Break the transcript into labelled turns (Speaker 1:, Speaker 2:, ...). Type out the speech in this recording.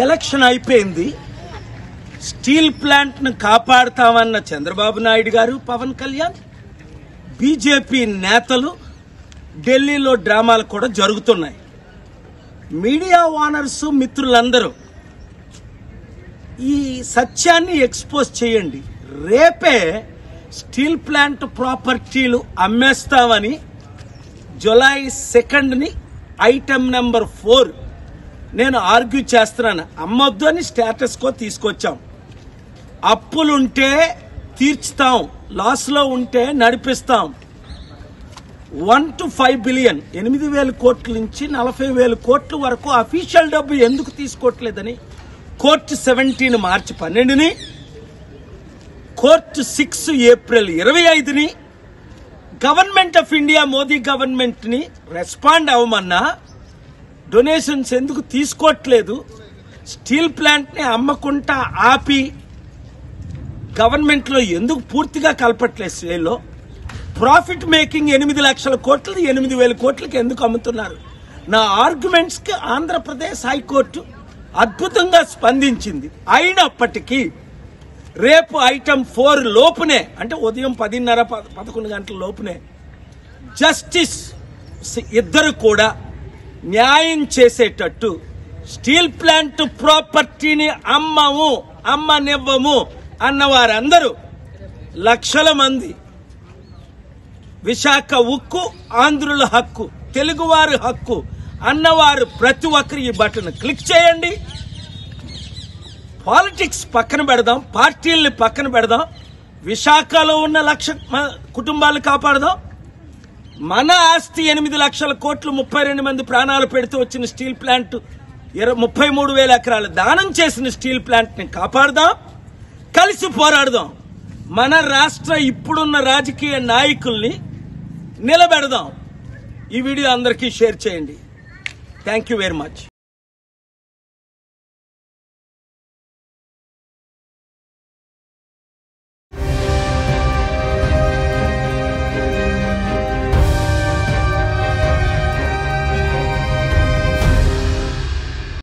Speaker 1: Election అయిపోయింది. Steel plant ను కాపాడుతామన్న చంద్రబాబు నాయుడు గారు, పవన్ కళ్యాణ్, బీజేపీ నేతలు ఢిల్లీలో డ్రామాలు కూడా జరుగుతున్నాయి. మీడియా ఓనర్స్ మిత్రులందరూ ఈ సత్యాన్ని ఎక్స్పోజ్ చేయండి. రేపే స్టీల్ ప్లాంట్ ప్రాపర్టీలు అమ్మేస్తామని జూలై 2 ఐటమ్ నెంబర్ 4 నేను ఆర్గ్యూ చేస్తున్నాను. అమ్మొద్దు అని స్టేటస్ కో తీసుకొచ్చాం. అప్పులుంటే తీర్చుతాం, లాస్లో ఉంటే నడిపిస్తాం. 1 to 5 బిలియన్ 8,000 కోట్ల నుంచి 40,000 కోట్ల వరకు అఫీషియల్ డబ్బు ఎందుకు తీసుకోవట్లేదని కోర్టు 17 మార్చి 12ని, కోర్టు 6 ఏప్రిల్ 25ని government of India Modi government ని రెస్పాండ్ అవ్వమన్నా డొనేషన్స్ ఎందుకు తీసుకోవట్లేదు, స్టీల్ ప్లాంట్ ని అమ్మకుండా ఆపి గవర్నమెంట్ లో ఎందుకు పూర్తిగా కలపట్లేదు, సేల్లో ప్రాఫిట్ మేకింగ్ 8 లక్షల కోట్లు 8,000 కోట్లకి ఎందుకు అమ్ముతున్నారు? నా ఆర్గ్యుమెంట్స్ కి ఆంధ్రప్రదేశ్ హైకోర్టు అద్భుతంగా స్పందించింది. అయినప్పటికీ రేపు ఐటమ్ 4 లోపునే, అంటే ఉదయం 10:30-11 గంటల లోపునే జస్టిస్ ఇద్దరు కూడా న్యాయం చేసేటట్టు స్టీల్ ప్లాంట్ ప్రాపర్టీని అమ్మనివ్వము అన్న వారందరూ లక్షల మంది, విశాఖ ఉక్కు ఆంధ్రుల హక్కు, తెలుగువారి హక్కు అన్నవారు ప్రతి ఒక్కరు ఈ బటన్ క్లిక్ చేయండి. పాలిటిక్స్ పక్కన పెడదాం, పార్టీల్ని పక్కన పెడదాం, విశాఖలో ఉన్న 1,00,000 కుటుంబాలు కాపాడదాం. మన ఆస్తి 8 లక్షల కోట్లు 32 మంది ప్రాణాలు పెడుతూ వచ్చిన స్టీల్ ప్లాంట్ 33,000 ఎకరాలు దానం చేసిన స్టీల్ ప్లాంట్ ని కాపాడదాం. కలిసి పోరాడదాం. మన రాష్ట్ర ఇప్పుడున్న రాజకీయ నాయకుల్ని నిలబెడదాం. ఈ వీడియో అందరికీ షేర్ చేయండి. Thank you very much.